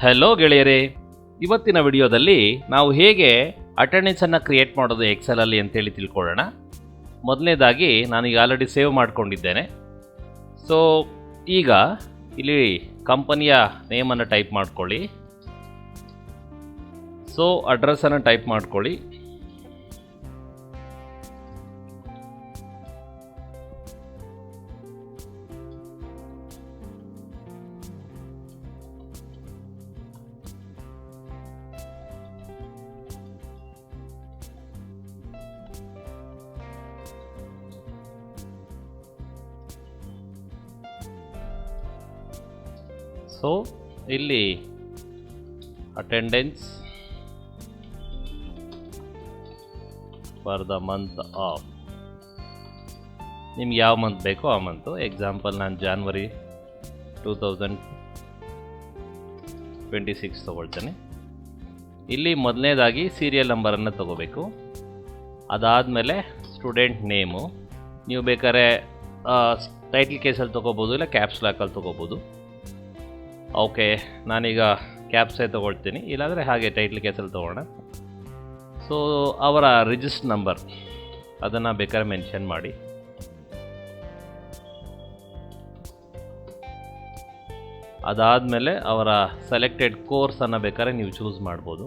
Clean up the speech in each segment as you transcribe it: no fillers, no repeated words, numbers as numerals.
Hello ಗೆಳೆಯರೇ, ಇವತ್ತಿನ ವಿಡಿಯೋದಲ್ಲಿ ನಾವು ಹೇಗೆ ಅಟೆಂಡೆನ್ಸನ್ನು ಕ್ರಿಯೇಟ್ ಮಾಡೋದು ಎಕ್ಸೆಲಲ್ಲಿ ಅಂತೇಳಿ ತಿಳ್ಕೊಳ್ಳೋಣ. ಮೊದಲನೇದಾಗಿ ನಾನೀಗ ಆಲ್ರೆಡಿ ಸೇವ್ ಮಾಡ್ಕೊಂಡಿದ್ದೇನೆ. ಸೊ ಈಗ ಇಲ್ಲಿ ಕಂಪನಿಯ ನೇಮನ್ನು ಟೈಪ್ ಮಾಡ್ಕೊಳ್ಳಿ. ಸೊ ಅಡ್ರೆಸ್ಸನ್ನು ಟೈಪ್ ಮಾಡ್ಕೊಳ್ಳಿ. ಸೊ ಇಲ್ಲಿ attendance for the month of, ನಿಮ್ಗೆ ಯಾವ ಮಂತ್ ಬೇಕೋ ಆ ಮಂತು. ಎಕ್ಸಾಂಪಲ್ ನಾನು ಜಾನ್ವರಿ 2026 ತೊಗೊಳ್ತೇನೆ. ಇಲ್ಲಿ ಮೊದಲನೇದಾಗಿ ಸೀರಿಯಲ್ ನಂಬರನ್ನು ತಗೋಬೇಕು. ಅದಾದಮೇಲೆ ಸ್ಟೂಡೆಂಟ್ ನೇಮು, ನೀವು ಬೇಕಾದ್ರೆ ಟೈಟಲ್ ಕೇಸಲ್ಲಿ ತೊಗೋಬೋದು, ಇಲ್ಲ ಕ್ಯಾಪ್ಸ್ ಲಾಕಲ್ಲಿ ತೊಗೋಬೋದು. ಓಕೆ, ನಾನೀಗ ಕ್ಯಾಪ್ಸೇ ತೊಗೊಳ್ತೀನಿ, ಇಲ್ಲಾಂದರೆ ಹಾಗೆ ಟೈಟ್ಲ್ ಕೇಸಲ್ಲಿ ತೊಗೊಳ್ಳೋಣ. ಸೊ ಅವರ ರಿಜಿಸ್ಟರ್ ನಂಬರ್ ಅದನ್ನು ಬೇಕಾದ್ರೆ ಮೆನ್ಷನ್ ಮಾಡಿ. ಅದಾದಮೇಲೆ ಅವರ ಸೆಲೆಕ್ಟೆಡ್ ಕೋರ್ಸನ್ನು ಬೇಕಾದ್ರೆ ನೀವು ಚೂಸ್ ಮಾಡ್ಬೋದು.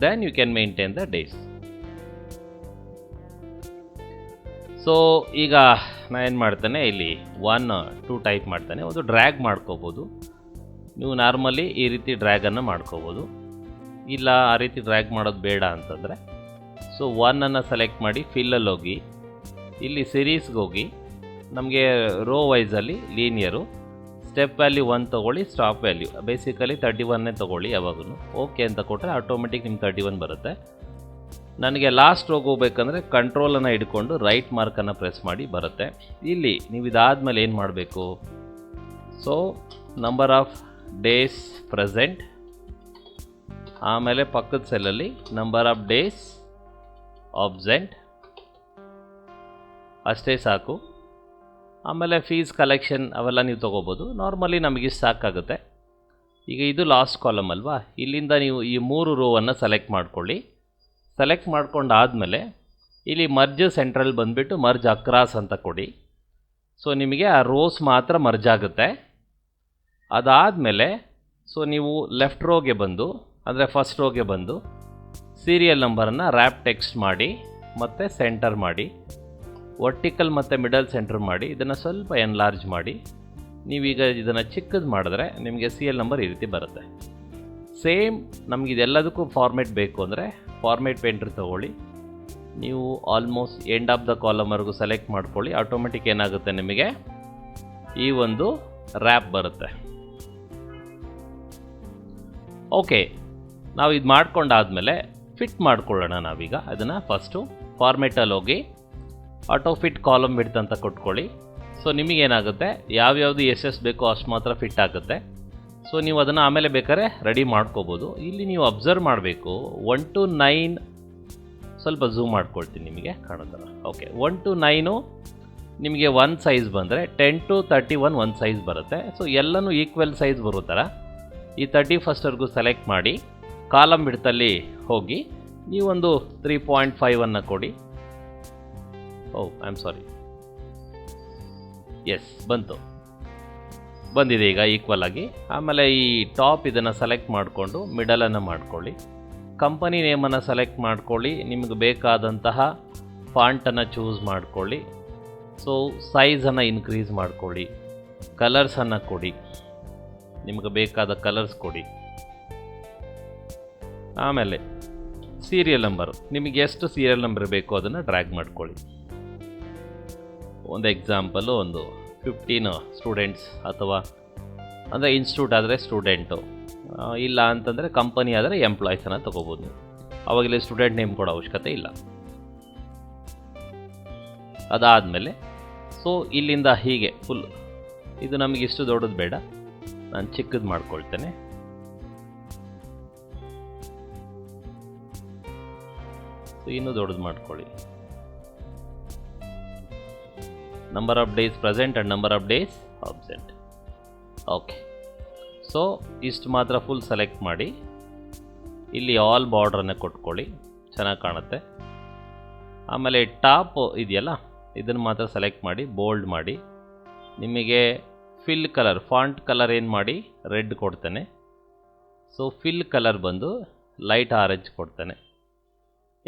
Then you can maintain the dates. So ಈಗ ನಾನು ಏನು ಮಾಡ್ತೇನೆ, ಇಲ್ಲಿ 1, 2 ಟೈಪ್ ಮಾಡ್ತೇನೆ. ಒಂದು ಡ್ರ್ಯಾಗ್ ಮಾಡ್ಕೋಬೋದು. ನೀವು ನಾರ್ಮಲಿ ಈ ರೀತಿ ಡ್ರ್ಯಾಗನ್ನು ಮಾಡ್ಕೋಬೋದು, ಇಲ್ಲ ಆ ರೀತಿ ಡ್ರ್ಯಾಗ್ ಮಾಡೋದು ಬೇಡ ಅಂತಂದರೆ ಸೊ 1ಅನ್ನು ಸೆಲೆಕ್ಟ್ ಮಾಡಿ ಫಿಲ್ಲಲ್ಲಿ ಹೋಗಿ, ಇಲ್ಲಿ ಸಿರೀಸ್ಗೆ ಹೋಗಿ, ನಮಗೆ ರೋ ವೈಸಲ್ಲಿ ಲೀನಿಯರು ಸ್ಟೆಪ್ ವ್ಯಾಲ್ಯೂ 1 ತೊಗೊಳ್ಳಿ, ಸ್ಟಾಪ್ ವ್ಯಾಲ್ಯೂ ಬೇಸಿಕಲಿ 31 ತೊಗೊಳ್ಳಿ. ಯಾವಾಗೂ ಓಕೆ ಅಂತ ಕೊಟ್ಟರೆ ಆಟೋಮೆಟಿಕ್ ನಿಮ್ಗೆ 31 ಬರುತ್ತೆ. ನನಗೆ ಲಾಸ್ಟ್ ರೋಗೆ ಹೋಗ್ಬೇಕಂದ್ರೆ ಕಂಟ್ರೋಲನ್ನು ಹಿಡ್ಕೊಂಡು ರೈಟ್ ಮಾರ್ಕನ್ನು ಪ್ರೆಸ್ ಮಾಡಿ ಬರುತ್ತೆ. ಇಲ್ಲಿ ನೀವು ಇದಾದಮೇಲೆ ಏನು ಮಾಡಬೇಕು, so number of days present, ಆಮೇಲೆ ಪಕ್ಕದ ಸೆಲ್ಲಲ್ಲಿ ನಂಬರ್ ಆಫ್ ಡೇಸ್ ಆಬ್ಸೆಂಟ್, ಅಷ್ಟೇ ಸಾಕು. ಆಮೇಲೆ ಫೀಸ್ ಕಲೆಕ್ಷನ್ ಅವೆಲ್ಲ ನೀವು ತೊಗೋಬೋದು. ನಾರ್ಮಲಿ ನಮಗಿಷ್ಟು ಸಾಕಾಗುತ್ತೆ. ಈಗ ಇದು ಲಾಸ್ಟ್ ಕಾಲಮ್ ಅಲ್ವಾ, ಇಲ್ಲಿಂದ ನೀವು ಈ 3 ರೋವನ್ನು ಸೆಲೆಕ್ಟ್ ಮಾಡ್ಕೊಳ್ಳಿ. ಸೆಲೆಕ್ಟ್ ಮಾಡ್ಕೊಂಡಾದಮೇಲೆ ಇಲ್ಲಿ ಮರ್ಜ್ ಸೆಂಟ್ರಲ್ ಬಂದುಬಿಟ್ಟು ಮರ್ಜ್ ಅಕ್ರಾಸ್ ಅಂತ ಕೊಡಿ. ಸೊ ನಿಮಗೆ ಆ ರೋಸ್ ಮಾತ್ರ ಮರ್ಜ್ ಆಗುತ್ತೆ. ಅದಾದಮೇಲೆ ಸೊ ನೀವು ಲೆಫ್ಟ್ ರೋಗೆ ಬಂದು, ಅಂದರೆ ಫಸ್ಟ್ ರೋಗೆ ಬಂದು ಸೀರಿಯಲ್ ನಂಬರನ್ನು ರ್ಯಾಪ್ ಟೆಕ್ಸ್ಟ್ ಮಾಡಿ ಮತ್ತು ಸೆಂಟರ್ ಮಾಡಿ, ವರ್ಟಿಕಲ್ ಮತ್ತು ಮಿಡಲ್ ಸೆಂಟರ್ ಮಾಡಿ, ಇದನ್ನು ಸ್ವಲ್ಪ ಎನ್ಲಾರ್ಜ್ ಮಾಡಿ. ನೀವೀಗ ಇದನ್ನು ಚಿಕ್ಕದು ಮಾಡಿದ್ರೆ ನಿಮಗೆ ಸೀರಿಯಲ್ ನಂಬರ್ ಈ ರೀತಿ ಬರುತ್ತೆ. ಸೇಮ್ ನಮಗಿದೆಲ್ಲದಕ್ಕೂ ಫಾರ್ಮೇಟ್ ಬೇಕು ಅಂದರೆ ಫಾರ್ಮೇಟ್ ಪೇಂಟರ್ ತೊಗೊಳ್ಳಿ. ನೀವು ಆಲ್ಮೋಸ್ಟ್ ಎಂಡ್ ಆಫ್ ದ ಕಾಲಮ್ವರೆಗೂ ಸೆಲೆಕ್ಟ್ ಮಾಡ್ಕೊಳ್ಳಿ. ಆಟೋಮೆಟಿಕ್ ಏನಾಗುತ್ತೆ, ನಿಮಗೆ ಈ ಒಂದು ರ್ಯಾಪ್ ಬರುತ್ತೆ. ಓಕೆ, ನಾವು ಇದು ಮಾಡ್ಕೊಂಡಾದಮೇಲೆ ಫಿಟ್ ಮಾಡ್ಕೊಳ್ಳೋಣ. ನಾವೀಗ ಅದನ್ನು ಫಸ್ಟು ಫಾರ್ಮೇಟಲ್ಲಿ ಹೋಗಿ ಆಟೋ ಫಿಟ್ ಕಾಲಮ್ ಬಿಡ್ತು ಅಂತ ಕೊಟ್ಕೊಳ್ಳಿ. ಸೊ ನಿಮಗೇನಾಗುತ್ತೆ, ಯಾವ್ಯಾವುದು ಎಷ್ಟು ಬೇಕೋ ಅಷ್ಟು ಮಾತ್ರ ಫಿಟ್ ಆಗುತ್ತೆ. ಸೊ ನೀವು ಅದನ್ನು ಆಮೇಲೆ ಬೇಕಾದ್ರೆ ರೆಡಿ ಮಾಡ್ಕೋಬೋದು. ಇಲ್ಲಿ ನೀವು ಅಬ್ಸರ್ವ್ ಮಾಡಬೇಕು, 1 to 9 ಸ್ವಲ್ಪ ಝೂಮ್ ಮಾಡ್ಕೊಳ್ತೀನಿ, ನಿಮಗೆ ಕಾಣೋದಲ್ಲ. ಓಕೆ, 1 to 9 ನಿಮಗೆ 1 ಸೈಜ್ ಬಂದರೆ 10 to 31 1 ಸೈಜ್ ಬರುತ್ತೆ. ಸೊ ಎಲ್ಲನೂ ಈಕ್ವಲ್ ಸೈಜ್ ಬರೋ ಥರ ಈ 31ವರೆಗೂ ಸೆಲೆಕ್ಟ್ ಮಾಡಿ ಕಾಲಮ್ ಬಿಡ್ತಲ್ಲಿ ಹೋಗಿ ನೀವೊಂದು 3.5 ಕೊಡಿ. ಐ ಆಮ್ ಸಾರಿ, ಎಸ್ ಬಂದಿದೆ ಈಗ ಈಕ್ವಲ್ ಆಗಿ. ಆಮೇಲೆ ಈ ಟಾಪ್ ಇದನ್ನು ಸೆಲೆಕ್ಟ್ ಮಾಡಿಕೊಂಡು ಮಿಡಲನ್ನು ಮಾಡ್ಕೊಳ್ಳಿ. ಕಂಪನಿ ನೇಮನ್ನು ಸೆಲೆಕ್ಟ್ ಮಾಡ್ಕೊಳ್ಳಿ. ನಿಮಗೆ ಬೇಕಾದಂತಹ ಫಾಂಟನ್ನು ಚೂಸ್ ಮಾಡ್ಕೊಳ್ಳಿ. ಸೊ ಸೈಜನ್ನು ಇನ್ಕ್ರೀಸ್ ಮಾಡ್ಕೊಳ್ಳಿ. ಕಲರ್ಸನ್ನು ಕೊಡಿ, ನಿಮಗೆ ಬೇಕಾದ ಕಲರ್ಸ್ ಕೊಡಿ. ಆಮೇಲೆ ಸೀರಿಯಲ್ ನಂಬರು, ನಿಮಗೆ ಎಷ್ಟು ಸೀರಿಯಲ್ ನಂಬರ್ ಬೇಕೋ ಅದನ್ನು ಡ್ರ್ಯಾಗ್ ಮಾಡ್ಕೊಳ್ಳಿ. ಒಂದು ಎಕ್ಸಾಂಪಲು, ಒಂದು 15 ಸ್ಟೂಡೆಂಟ್ಸ್, ಅಥವಾ ಅಂದರೆ ಇನ್ಸ್ಟಿಟ್ಯೂಟ್ ಆದರೆ ಸ್ಟೂಡೆಂಟು, ಇಲ್ಲ ಅಂತಂದರೆ ಕಂಪನಿ ಆದರೆ ಎಂಪ್ಲಾಯೀಸನ್ನು ತೊಗೋಬೋದು ನೀವು. ಅವಾಗಲೇ ಸ್ಟೂಡೆಂಟ್ ನೇಮ್ ಕೊಡೋ ಅವಶ್ಯಕತೆ ಇಲ್ಲ. ಅದಾದಮೇಲೆ ಸೊ ಇಲ್ಲಿಂದ ಹೀಗೆ ಫುಲ್, ಇದು ನಮಗೆ ಇಷ್ಟು ದೊಡ್ಡದು ಬೇಡ, ನಾನು ಚಿಕ್ಕದು ಮಾಡ್ಕೊಳ್ತೇನೆ. ಸೊ ಇನ್ನೂ ದೊಡ್ಡದು ಮಾಡ್ಕೊಳ್ಳಿ. number of days present and number of days absent. Okay, so so ಇಷ್ಟು ಮಾತ್ರ ಫುಲ್ ಸೆಲೆಕ್ಟ್ ಮಾಡಿ ಇಲ್ಲಿ ಆಲ್ ಬಾರ್ಡ್ರನ್ನು ಕೊಟ್ಕೊಳ್ಳಿ, ಚೆನ್ನಾಗಿ ಕಾಣುತ್ತೆ. ಆಮೇಲೆ ಟಾಪ್ ಇದೆಯಲ್ಲ ಇದನ್ನು ಮಾತ್ರ ಸೆಲೆಕ್ಟ್ ಮಾಡಿ ಬೋಲ್ಡ್ ಮಾಡಿ. ನಿಮಗೆ ಫಿಲ್ ಕಲರ್ ಫಾಂಟ್ ಕಲರ್ ಏನು ಮಾಡಿ ರೆಡ್ ಕೊಡ್ತೇನೆ. ಸೊ ಫಿಲ್ ಕಲರ್ ಬಂದು ಲೈಟ್ ಆರೆಂಜ್ ಕೊಡ್ತೇನೆ,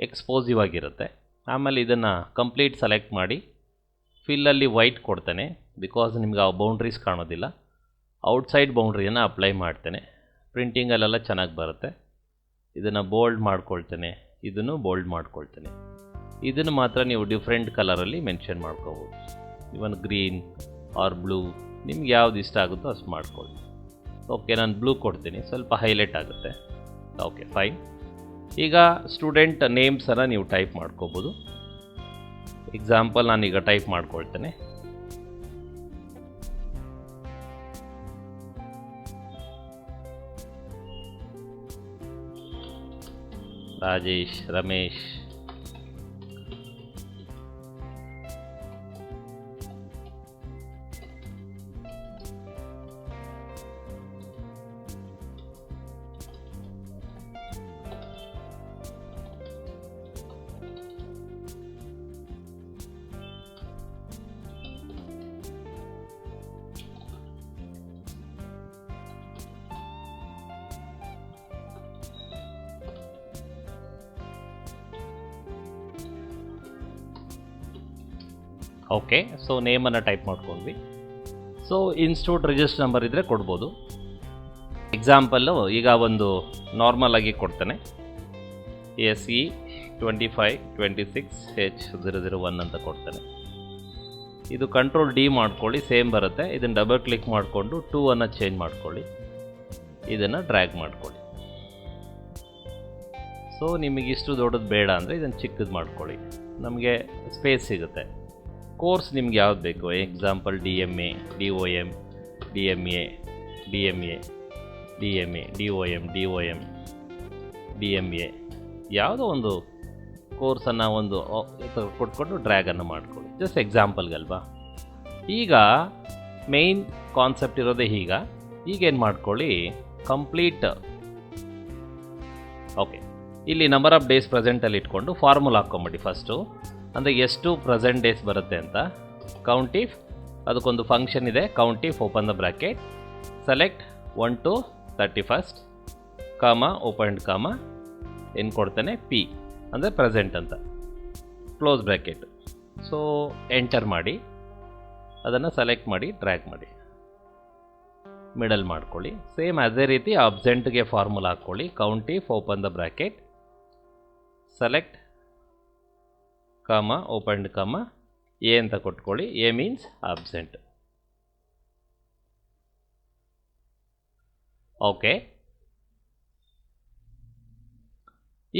ಎಕ್ಸ್ಪೋಸಿವ್ ಆಗಿರುತ್ತೆ. ಆಮೇಲೆ ಇದನ್ನು ಕಂಪ್ಲೀಟ್ ಸೆಲೆಕ್ಟ್ ಮಾಡಿ ಫಿಲ್ಲಲ್ಲಿ ವೈಟ್ ಕೊಡ್ತೇನೆ, ಬಿಕಾಸ್ ನಿಮ್ಗೆ ಆ ಬೌಂಡ್ರೀಸ್ ಕಾಣೋದಿಲ್ಲ. ಔಟ್ಸೈಡ್ ಬೌಂಡ್ರಿಯನ್ನು ಅಪ್ಲೈ ಮಾಡ್ತೇನೆ, ಪ್ರಿಂಟಿಂಗಲ್ಲೆಲ್ಲ ಚೆನ್ನಾಗಿ ಬರುತ್ತೆ. ಇದನ್ನು ಬೋಲ್ಡ್ ಮಾಡ್ಕೊಳ್ತೇನೆ, ಇದನ್ನು ಬೋಲ್ಡ್ ಮಾಡ್ಕೊಳ್ತೇನೆ. ಇದನ್ನು ಮಾತ್ರ ನೀವು ಡಿಫ್ರೆಂಟ್ ಕಲರಲ್ಲಿ ಮೆನ್ಷನ್ ಮಾಡ್ಕೋಬೋದು, ಇವನ್ ಗ್ರೀನ್ ಆರ್ ಬ್ಲೂ, ನಿಮ್ಗೆ ಯಾವ್ದು ಇಷ್ಟ ಆಗುತ್ತೋ ಅಷ್ಟು ಮಾಡ್ಕೊಳ್ಳಿ. ಓಕೆ, ನಾನು ಬ್ಲೂ ಕೊಡ್ತೀನಿ, ಸ್ವಲ್ಪ ಹೈಲೈಟ್ ಆಗುತ್ತೆ. Okay fine. ಈಗ ಸ್ಟೂಡೆಂಟ್ ನೇಮ್ಸನ್ನು ನೀವು ಟೈಪ್ ಮಾಡ್ಕೋಬೋದು. ಎಕ್ಸಾಂಪಲ್ ನಾನೀಗ ಟೈಪ್ ಮಾಡ್ಕೊಳ್ತೇನೆ. ರಾಜೇಶ್, ರಮೇಶ್. ಓಕೆ, ಸೊ ನೇಮನ್ನು ಟೈಪ್ ಮಾಡ್ಕೊಂಡ್ವಿ. ಸೊ ಇನ್ಸ್ಟಿಟ್ಯೂಟ್ ರಿಜಿಸ್ಟರ್ ನಂಬರ್ ಇದ್ದರೆ ಕೊಡ್ಬೋದು. ಎಕ್ಸಾಂಪಲ್ಲು ಈಗ ಒಂದು ನಾರ್ಮಲ್ ಆಗಿ ಕೊಡ್ತೇನೆ, SE 2526H001 ಅಂತ ಕೊಡ್ತೇನೆ. ಇದು ಕಂಟ್ರೋಲ್ D ಮಾಡ್ಕೊಳ್ಳಿ, ಸೇಮ್ ಬರುತ್ತೆ. ಇದನ್ನು ಡಬಲ್ ಕ್ಲಿಕ್ ಮಾಡಿಕೊಂಡು 2 ಅನ್ನು ಚೇಂಜ್ ಮಾಡ್ಕೊಳ್ಳಿ, ಇದನ್ನು ಡ್ರ್ಯಾಗ್ ಮಾಡ್ಕೊಳ್ಳಿ. ಸೊ ನಿಮಗೆ ಇಷ್ಟು ದೊಡ್ಡದು ಬೇಡ ಅಂದರೆ ಇದನ್ನು ಚಿಕ್ಕದು ಮಾಡ್ಕೊಳ್ಳಿ, ನಮಗೆ ಸ್ಪೇಸ್ ಸಿಗುತ್ತೆ. ಕೋರ್ಸ್ ನಿಮ್ಗೆ ಯಾವ್ದು ಬೇಕು, example DMA, DOM, DMA, DMA, DMA, DOM, DOM, DMA, ಯಾವುದೋ ಒಂದು ಕೋರ್ಸನ್ನು ಒಂದು ಕೊಟ್ಕೊಂಡು ಡ್ರ್ಯಾಗನ್ನು ಮಾಡ್ಕೊಳ್ಳಿ, ಜಸ್ಟ್ ಎಕ್ಸಾಂಪಲ್ಗಲ್ವಾ. ಈಗ ಮೇಯ್ನ್ ಕಾನ್ಸೆಪ್ಟ್ ಇರೋದೇ ಈಗೇನು ಮಾಡ್ಕೊಳ್ಳಿ, ಕಂಪ್ಲೀಟ್. ಓಕೆ, ಇಲ್ಲಿ ನಂಬರ್ ಆಫ್ ಡೇಸ್ ಪ್ರೆಸೆಂಟಲ್ಲಿ ಇಟ್ಕೊಂಡು ಫಾರ್ಮುಲಾ ಹಾಕ್ಕೊಂಬಿಡಿ ಫಸ್ಟು. ಅಂದರೆ ಎಷ್ಟು ಪ್ರೆಸೆಂಟ್ ಡೇಸ್ ಬರುತ್ತೆ ಅಂತ. ಕೌಂಟ್ ಇಫ್, ಅದಕ್ಕೊಂದು ಫಂಕ್ಷನ್ ಇದೆ, count if open the bracket, select 1 to 31st, ಕಾಮ ಓಪನ್ ಕಾಮ ಏನು ಕೊಡ್ತೇನೆ P ಅಂದರೆ ಪ್ರೆಸೆಂಟ್ ಅಂತ, ಕ್ಲೋಸ್ ಬ್ರ್ಯಾಕೆಟ್. ಸೊ ಎಂಟರ್ ಮಾಡಿ, ಅದನ್ನು ಸೆಲೆಕ್ಟ್ ಮಾಡಿ ಡ್ರ್ಯಾಗ್ ಮಾಡಿ ಮಿಡಲ್ ಮಾಡ್ಕೊಳ್ಳಿ. ಸೇಮ್ ಅದೇ ರೀತಿ ಅಬ್ಸೆಂಟ್ಗೆ ಫಾರ್ಮುಲಾ ಹಾಕ್ಕೊಳ್ಳಿ, count if open the bracket, select ಕಾಮ ಓಪನ್ ಕಾಮ A ಅಂತ ಕೊಟ್ಕೊಳ್ಳಿ. A means absent. ಓಕೆ,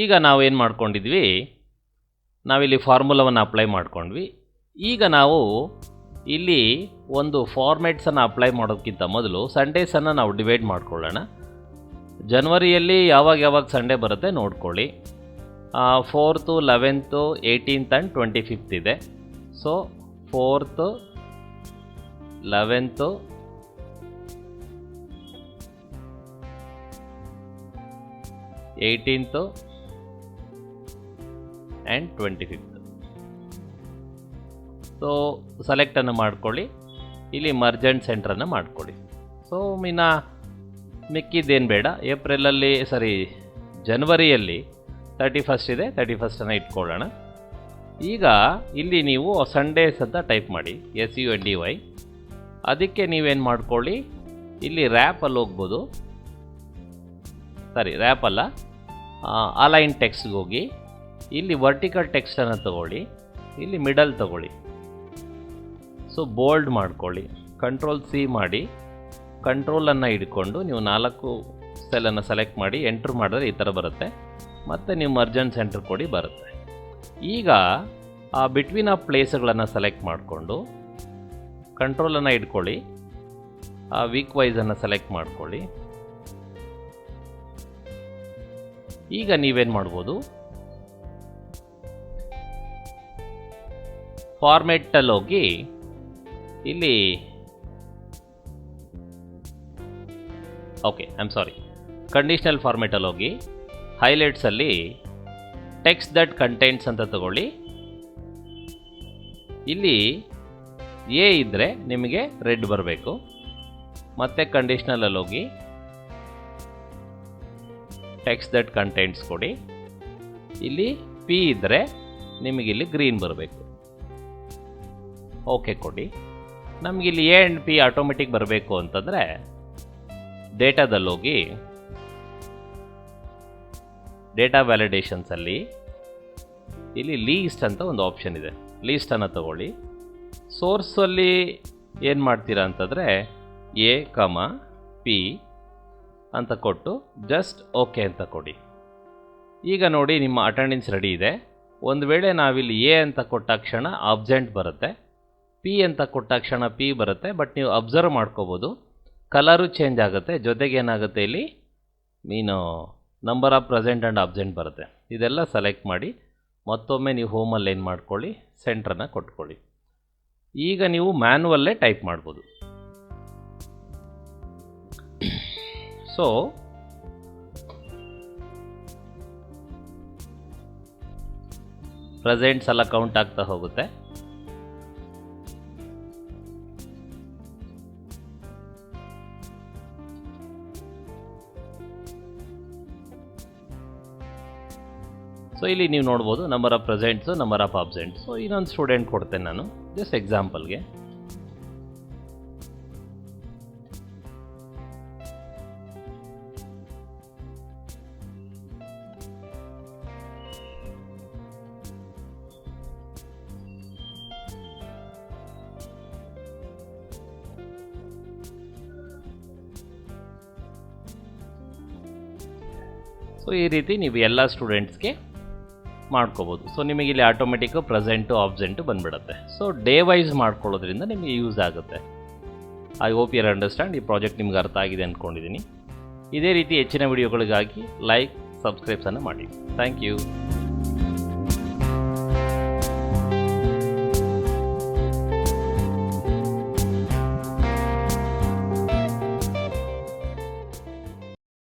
ಈಗ ನಾವೇನು ಮಾಡ್ಕೊಂಡಿದ್ವಿ, ನಾವಿಲ್ಲಿ ಫಾರ್ಮುಲಾವನ್ನು ಅಪ್ಲೈ ಮಾಡ್ಕೊಂಡ್ವಿ. ಈಗ ನಾವು ಇಲ್ಲಿ ಒಂದು ಫಾರ್ಮ್ಯಾಟ್ಸನ್ನು ಅಪ್ಲೈ ಮಾಡೋದಕ್ಕಿಂತ ಮೊದಲು ಸಂಡೇಸನ್ನು ನಾವು ಡಿವೈಡ್ ಮಾಡ್ಕೊಳ್ಳೋಣ. ಜನವರಿಯಲ್ಲಿ ಯಾವಾಗ ಸಂಡೇ ಬರುತ್ತೆ ನೋಡ್ಕೊಳ್ಳಿ. 4th, 11th, 18th and 25th ಇದೆ. So 4th, 11th, 18th and 25th. So ಸೆಲೆಕ್ಟನ್ನು ಮಾಡ್ಕೊಳ್ಳಿ, ಇಲ್ಲಿ ಮರ್ಜೆಂಟ್ ಸೆಂಟ್ರನ್ನು ಮಾಡ್ಕೊಳ್ಳಿ. ಸೊ ಮಿಕ್ಕಿದ್ದೇನು ಬೇಡ. ಜನವರಿಯಲ್ಲಿ 31st ಇದೆ, 31st ಇಟ್ಕೊಳ್ಳೋಣ. ಈಗ ಇಲ್ಲಿ ನೀವು ಸಂಡೇಸ್ ಅಂತ ಟೈಪ್ ಮಾಡಿ, SUNDY. ಅದಕ್ಕೆ ನೀವೇನು ಮಾಡ್ಕೊಳ್ಳಿ, ಇಲ್ಲಿ ರ್ಯಾಪಲ್ಲಿ ಹೋಗ್ಬೋದು, ರ್ಯಾಪ್ ಅಲ್ಲ, ಅಲೈನ್ ಟೆಕ್ಸ್ಟ್ಗೆ ಹೋಗಿ ಇಲ್ಲಿ ವರ್ಟಿಕಲ್ ಟೆಕ್ಸ್ಟನ್ನು ತಗೊಳ್ಳಿ, ಇಲ್ಲಿ ಮಿಡಲ್ ತಗೊಳ್ಳಿ. ಸೊ ಬೋಲ್ಡ್ ಮಾಡ್ಕೊಳ್ಳಿ, ಕಂಟ್ರೋಲ್ C ಮಾಡಿ, ಕಂಟ್ರೋಲನ್ನು ಹಿಡ್ಕೊಂಡು ನೀವು 4 ಸೆಲ್ಲನ್ನು ಸೆಲೆಕ್ಟ್ ಮಾಡಿ ಎಂಟ್ರ್ ಮಾಡಿದ್ರೆ ಈ ಥರ ಬರುತ್ತೆ. ಮತ್ತು ನೀವು ಮರ್ಜೆಂಟ್ ಸೆಂಟರ್ ಕೊಡಿ, ಬರುತ್ತೆ. ಈಗ ಆ ಬಿಟ್ವೀನ್ ಆಫ್ ಪ್ಲೇಸ್ಗಳನ್ನು ಸೆಲೆಕ್ಟ್ ಮಾಡಿಕೊಂಡು ಕಂಟ್ರೋಲನ್ನು ಇಟ್ಕೊಳ್ಳಿ, ಆ ವೀಕ್ ವೈಸನ್ನು ಸೆಲೆಕ್ಟ್ ಮಾಡ್ಕೊಳ್ಳಿ. ಈಗ ನೀವೇನು ಮಾಡ್ಬೋದು, ಫಾರ್ಮೆಟ್ಟಲ್ಲಿ ಹೋಗಿ ಇಲ್ಲಿ okay I am sorry, conditional ಫಾರ್ಮೆಟಲ್ಲಿ ಹೋಗಿ ಹೈಲೈಟ್ಸಲ್ಲಿ ಟೆಕ್ಸ್ಟ್ ದಟ್ ಕಂಟೈನ್ಸ್ ಅಂತ ತಗೊಳ್ಳಿ. ಇಲ್ಲಿ ಎ ಇದ್ದರೆ ನಿಮಗೆ ರೆಡ್ ಬರಬೇಕು. ಮತ್ತೆ ಕಂಡೀಷ್ನಲಲ್ಲಿ ಹೋಗಿ ಟೆಕ್ಸ್ಟ್ ದಟ್ ಕಂಟೈನ್ಸ್ ಕೊಡಿ. ಇಲ್ಲಿ ಪಿ ಇದ್ದರೆ ನಿಮಗಿಲ್ಲಿ ಗ್ರೀನ್ ಬರಬೇಕು. ಓಕೆ ಕೊಡಿ. ನಮಗಿಲ್ಲಿ ಎ ಆ್ಯಂಡ್ ಪಿ ಆಟೋಮೆಟಿಕ್ ಬರಬೇಕು ಅಂತಂದರೆ ಡೇಟಾದಲ್ಲಿ ಹೋಗಿ ಡೇಟಾ ವ್ಯಾಲಿಡೇಷನ್ಸಲ್ಲಿ ಇಲ್ಲಿ ಲೀಸ್ಟ್ ಅಂತ ಒಂದು ಆಪ್ಷನ್ ಇದೆ. ಲೀಸ್ಟನ್ನು ತಗೊಳ್ಳಿ. ಸೋರ್ಸಲ್ಲಿ ಏನು ಮಾಡ್ತೀರಾ ಅಂತಂದರೆ ಎ ಪಿ ಅಂತ ಕೊಟ್ಟು ಜಸ್ಟ್ ಓಕೆ ಅಂತ ಕೊಡಿ. ಈಗ ನೋಡಿ ನಿಮ್ಮ ಅಟೆಂಡೆನ್ಸ್ ರೆಡಿ ಇದೆ. ಒಂದು ವೇಳೆ ನಾವಿಲ್ಲಿ ಎ ಅಂತ ಕೊಟ್ಟ ಕ್ಷಣ ಅಬ್ಸೆಂಟ್ ಬರುತ್ತೆ, ಪಿ ಅಂತ ಕೊಟ್ಟ ಕ್ಷಣ ಪಿ ಬರುತ್ತೆ. ಬಟ್ ನೀವು ಅಬ್ಸರ್ವ್ ಮಾಡ್ಕೋಬೋದು ಕಲರು ಚೇಂಜ್ ಆಗುತ್ತೆ, ಜೊತೆಗೆ ಏನಾಗುತ್ತೆ ಇಲ್ಲಿ number of present and absent ಬರುತ್ತೆ. ಇದೆಲ್ಲ ಸೆಲೆಕ್ಟ್ ಮಾಡಿ ಮತ್ತೊಮ್ಮೆ ನೀವು ಹೋಮಲ್ಲಿ ಏನು ಮಾಡ್ಕೊಳ್ಳಿ, ಸೆಂಟ್ರನ್ನು ಕೊಟ್ಕೊಳ್ಳಿ. ಈಗ ನೀವು ಮ್ಯಾನ್ಯಲ್ಲೇ ಟೈಪ್ ಮಾಡ್ಬೋದು. ಸೊ ಪ್ರೆಸೆಂಟ್ಸ್ ಎಲ್ಲ ಕೌಂಟ್ ಆಗ್ತಾ ಹೋಗುತ್ತೆ. ಸೊ ಇಲ್ಲಿ ನೀವು ನೋಡ್ಬೋದು number of presents, number of absents. So ಇನ್ನೊಂದು ಸ್ಟೂಡೆಂಟ್ ಕೊಡ್ತೇನೆ ನಾನು ಜಸ್ಟ್ ಎಕ್ಸಾಂಪಲ್ಗೆ. ಸೊ ಈ ರೀತಿ ನೀವು ಎಲ್ಲ ಸ್ಟೂಡೆಂಟ್ಸ್ಗೆ ಮಾಡ್ಕೋಬೋದು. ಸೊ ನಿಮಗೆ ಇಲ್ಲಿ ಆಟೋಮೆಟಿಕ್ಕು ಪ್ರೆಸೆಂಟು ಆಬ್ಸೆಂಟು ಬಂದುಬಿಡುತ್ತೆ. ಸೊ ಡೇ ವೈಸ್ ಮಾಡ್ಕೊಳ್ಳೋದ್ರಿಂದ ನಿಮಗೆ ಯೂಸ್ ಆಗುತ್ತೆ. I hope you understand. ಈ ಪ್ರಾಜೆಕ್ಟ್ ನಿಮ್ಗೆ ಅರ್ಥ ಆಗಿದೆ ಅಂದ್ಕೊಂಡಿದ್ದೀನಿ. ಇದೇ ರೀತಿ ಹೆಚ್ಚಿನ ವಿಡಿಯೋಗಳಿಗಾಗಿ ಲೈಕ್, ಸಬ್ಸ್ಕ್ರೈಬ್ಸನ್ನು ಮಾಡಿ. Thank you.